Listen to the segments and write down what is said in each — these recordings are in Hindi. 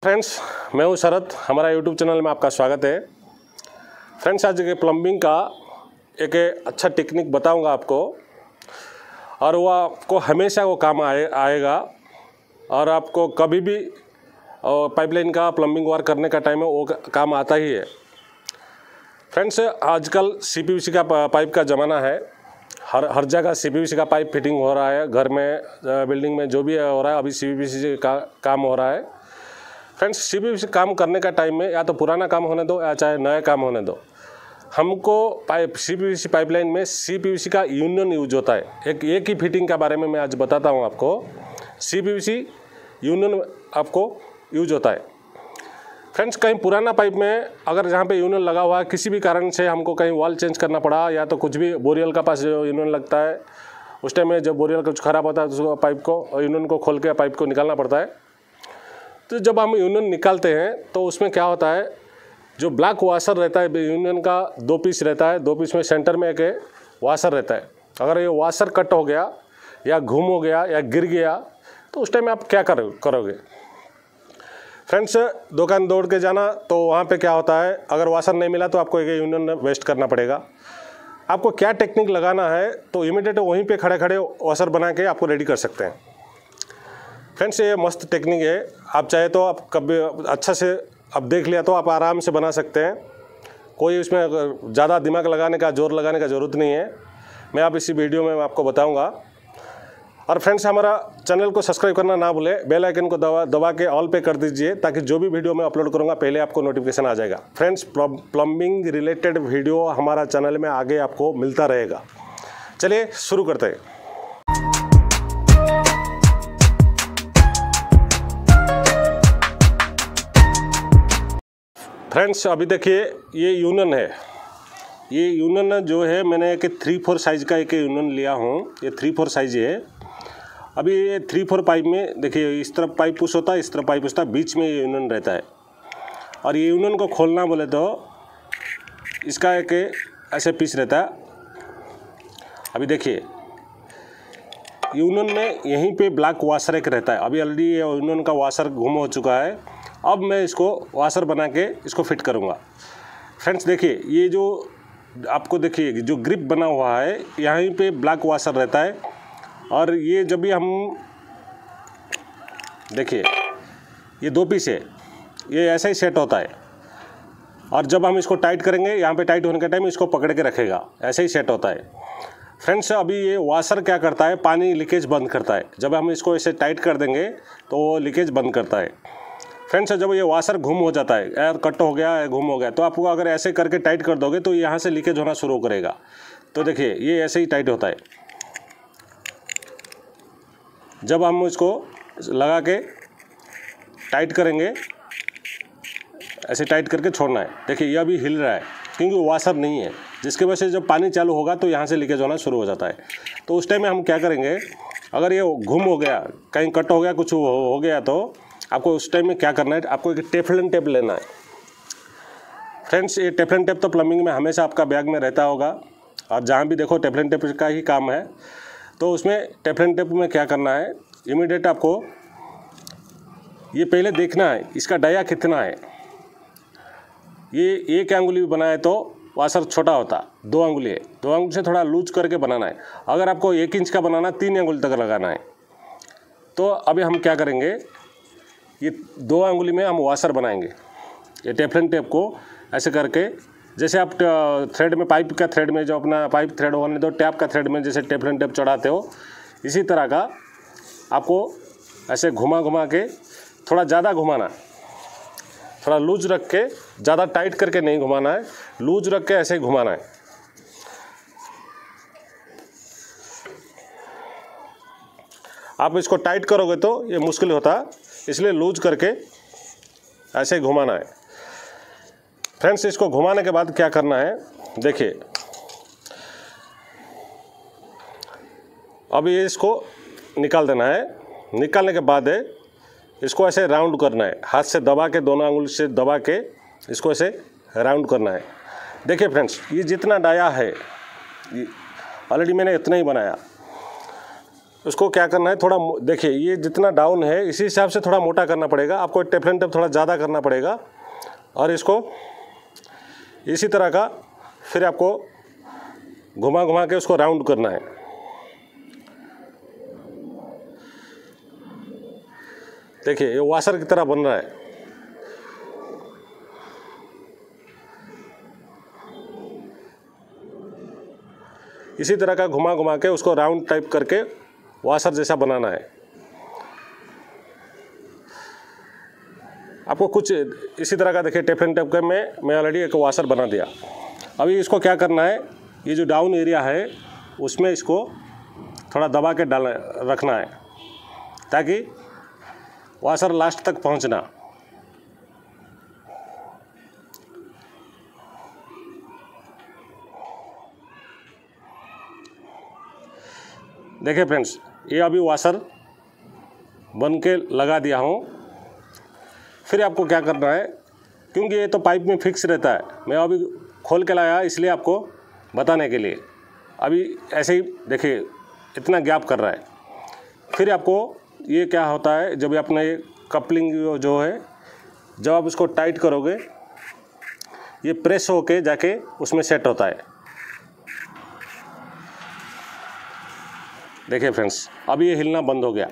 फ्रेंड्स, मैं हूं शरद। हमारा यूट्यूब चैनल में आपका स्वागत है। फ्रेंड्स, आज के प्लम्बिंग का एक अच्छा टेक्निक बताऊंगा आपको, और वो आपको हमेशा वो काम आएगा और आपको कभी भी पाइपलाइन का प्लम्बिंग वर्क करने का टाइम में वो काम आता ही है। फ्रेंड्स, आजकल CPVC का पाइप का ज़माना है। हर जगह CPVC का पाइप फिटिंग हो रहा है। घर में, बिल्डिंग में जो भी हो रहा है, अभी CPVC का काम हो रहा है। फ्रेंड्स, CPVC काम करने का टाइम में या तो पुराना काम होने दो या चाहे नया काम होने दो, हमको CPVC पाइपलाइन में CPVC का यूनियन यूज होता है। एक ही फिटिंग के बारे में मैं आज बताता हूँ आपको। CPVC यूनियन आपको यूज होता है। फ्रेंड्स, कहीं पुराना पाइप में अगर जहाँ पे यूनियन लगा हुआ है, किसी भी कारण से हमको कहीं वॉल चेंज करना पड़ा या तो कुछ भी, बोरियल का पास जो यूनियन लगता है, उस टाइम में जब बोरियल कुछ ख़राब होता है तो उसको पाइप को, यूनियन को खोल के पाइप को निकालना पड़ता है। तो जब हम यूनियन निकालते हैं तो उसमें क्या होता है, जो ब्लैक वाशर रहता है, यूनियन का 2 पीस रहता है। 2 पीस में सेंटर में एक वाशर रहता है। अगर ये वाशर कट हो गया या घूम हो गया या गिर गया तो उस टाइम में आप क्या करोगे। फ्रेंड्स, दुकान दौड़ के जाना, तो वहाँ पे क्या होता है, अगर वाशर नहीं मिला तो आपको एक यूनियन वेस्ट करना पड़ेगा। आपको क्या टेक्निक लगाना है, तो इमीडिएट वहीं पे खड़े खड़े वाशर बना के आपको रेडी कर सकते हैं। फ्रेंड्स, ये मस्त टेक्निक है। आप चाहे तो आप कभी अच्छा से अब देख लिया तो आप आराम से बना सकते हैं। कोई उसमें ज़्यादा दिमाग लगाने का, जोर लगाने का ज़रूरत नहीं है। मैं आप इसी वीडियो में आपको बताऊंगा। और फ्रेंड्स, हमारा चैनल को सब्सक्राइब करना ना भूलें। बेल आइकन को दबा के ऑल पे कर दीजिए, ताकि जो भी वीडियो मैं अपलोड करूँगा पहले आपको नोटिफिकेशन आ जाएगा। फ्रेंड्स, प्लम्बिंग रिलेटेड वीडियो हमारा चैनल में आगे आपको मिलता रहेगा। चलिए शुरू करते हैं। फ्रेंड्स, अभी देखिए, ये यूनियन है। ये यूनियन जो है, मैंने एक 3-4 साइज़ का एक यूनियन लिया हूँ। ये 3-4 साइज़ है। अभी ये 3-4 पाइप में देखिए, इस तरफ पाइप पुश होता है, इस तरफ पाइप पुश होता है, बीच में ये यूनियन रहता है। और ये यूनियन को खोलना बोले तो इसका एक ऐसे पीस रहता है। अभी देखिए, यूनियन में यहीं पे ब्लैक वाशर एक रहता है। अभी ऑलरेडी ये यूनियन का वाशर गुम हो चुका है। अब मैं इसको वाशर बना के इसको फिट करूँगा। फ्रेंड्स, देखिए, ये जो आपको देखिए जो ग्रिप बना हुआ है, यहीं पे ब्लैक वाशर रहता है। और ये जब भी हम देखिए, ये 2 पीस है, ये ऐसा ही सेट होता है। और जब हम इसको टाइट करेंगे, यहाँ पे टाइट होने के टाइम इसको पकड़ के रखेगा, ऐसे ही सेट होता है। फ्रेंड्स, अभी ये वाशर क्या करता है, पानी लीकेज बंद करता है। जब हम इसको ऐसे टाइट कर देंगे तो वो लीकेज बंद करता है। फ्रेंड्स, जब ये वाशर घूम हो जाता है, एयर कट हो गया, घूम हो गया, तो आपको अगर ऐसे करके टाइट कर दोगे तो यहाँ से लीकेज होना शुरू करेगा। तो देखिए, ये ऐसे ही टाइट होता है। जब हम इसको लगा के टाइट करेंगे, ऐसे टाइट करके छोड़ना है। देखिए, ये अभी हिल रहा है क्योंकि वाशर नहीं है, जिसकी वजह से जब पानी चालू होगा तो यहाँ से लीकेज होना शुरू हो जाता है। तो उस टाइम में हम क्या करेंगे, अगर ये घूम हो गया, कहीं कट हो गया, कुछ हो गया, तो आपको उस टाइम में क्या करना है, आपको एक टेफलन टेप लेना है। फ्रेंड्स, ये टेफलन टेप तो प्लम्बिंग में हमेशा आपका बैग में रहता होगा, और जहाँ भी देखो टेफलन टेप का ही काम है। तो उसमें टेफलन टेप में क्या करना है, इमीडिएट आपको ये पहले देखना है इसका डाया कितना है। ये 1 अंगुली बनाए तो वाशर छोटा होता, 2 अंगुली है, 2 अंगुली से थोड़ा लूज करके बनाना है। अगर आपको 1 इंच का बनाना, 3 अंगुली तक लगाना है। तो अभी हम क्या करेंगे, ये 2 अंगुली में हम वाशर बनाएंगे। ये टेफलन टेप को ऐसे करके, जैसे आप थ्रेड में, पाइप का थ्रेड में, जो अपना पाइप थ्रेड होने दो, टैप का थ्रेड में जैसे टेफलन टेप चढ़ाते हो, इसी तरह का आपको ऐसे घुमा घुमा के, थोड़ा ज़्यादा घुमाना, थोड़ा लूज रख के, ज़्यादा टाइट करके नहीं घुमाना है, लूज रख के ऐसे ही घुमाना है। आप इसको टाइट करोगे तो ये मुश्किल होता है, इसलिए लूज करके ऐसे ही घुमाना है। फ्रेंड्स, इसको घुमाने के बाद क्या करना है, देखिए, अभी इसको निकाल देना है। निकालने के बाद इसको ऐसे राउंड करना है, हाथ से दबा के, दोनों अंगुल से दबा के इसको ऐसे राउंड करना है। देखिए फ्रेंड्स, ये जितना डाया है, ऑलरेडी मैंने इतना ही बनाया। उसको क्या करना है, थोड़ा देखिए ये जितना डाउन है इसी हिसाब से थोड़ा मोटा करना पड़ेगा आपको, टेफ्लॉन टेप थोड़ा ज़्यादा करना पड़ेगा। और इसको इसी तरह का फिर आपको घुमा घुमा के उसको राउंड करना है। देखिए ये वॉशर की तरह बन रहा है। इसी तरह का घुमा घुमा के उसको राउंड टाइप करके वॉशर जैसा बनाना है। आपको कुछ इसी तरह का देखिए टेफ्लॉन टेप के मैं ऑलरेडी एक वॉशर बना दिया। अभी इसको क्या करना है, ये जो डाउन एरिया है उसमें इसको थोड़ा दबा के रखना है ताकि वॉशर लास्ट तक पहुंचना। देखिए फ्रेंड्स, ये अभी वॉशर बन के लगा दिया हूँ। फिर आपको क्या करना है, क्योंकि ये तो पाइप में फिक्स रहता है, मैं अभी खोल के लाया इसलिए आपको बताने के लिए। अभी ऐसे ही देखिए इतना गैप कर रहा है। फिर आपको ये क्या होता है, जब अपना ये कपलिंग जो है जब आप इसको टाइट करोगे ये प्रेस होके जाके उसमें सेट होता है। देखिए फ्रेंड्स, अब ये हिलना बंद हो गया,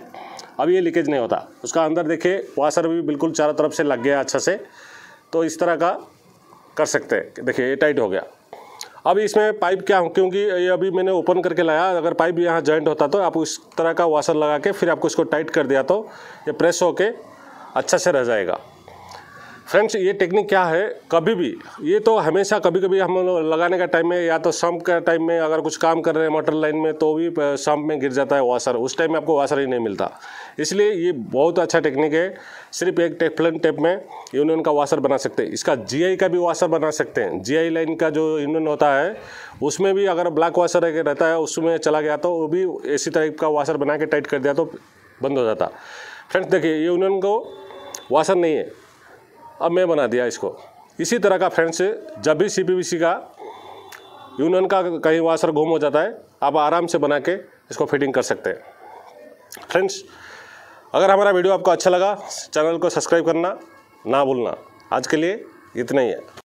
अब ये लीकेज नहीं होता। उसका अंदर देखिए वॉशर भी बिल्कुल चारों तरफ से लग गया अच्छा से। तो इस तरह का कर सकते हैं। देखिए ये टाइट हो गया। अब इसमें पाइप क्या हो, क्योंकि ये अभी मैंने ओपन करके लाया, अगर पाइप यहाँ जॉइंट होता तो आप उस तरह का वॉशर लगा के फिर आपको इसको टाइट कर दिया तो ये प्रेस होके अच्छा से रह जाएगा। फ्रेंड्स ये टेक्निक क्या है, कभी भी ये तो हमेशा कभी कभी हम लगाने का टाइम में या तो सम्प का टाइम में अगर कुछ काम कर रहे हैं मोटर लाइन में तो भी सम्प में गिर जाता है वॉशर, उस टाइम में आपको वॉशर ही नहीं मिलता। इसलिए ये बहुत अच्छा टेक्निक है। सिर्फ एक टेफ्लॉन टेप में यूनियन का वॉशर बना सकते हैं। इसका जीआई का भी वॉशर बना सकते हैं। जीआई लाइन का जो यूनियन होता है उसमें भी अगर ब्लैक वॉशर रहता है उसमें चला गया तो वो भी इसी तरह का वॉशर बना के टाइट कर दिया तो बंद हो जाता। फ्रेंड्स देखिए ये यूनियन को वॉशर नहीं है, अब मैं बना दिया इसको। इसी तरह का फ्रेंड्स जब भी सीपीवीसी का यूनियन का कहीं वॉशर गुम हो जाता है आप आराम से बना के इसको फिटिंग कर सकते हैं। फ्रेंड्स अगर हमारा वीडियो आपको अच्छा लगा चैनल को सब्सक्राइब करना ना भूलना। आज के लिए इतना ही है।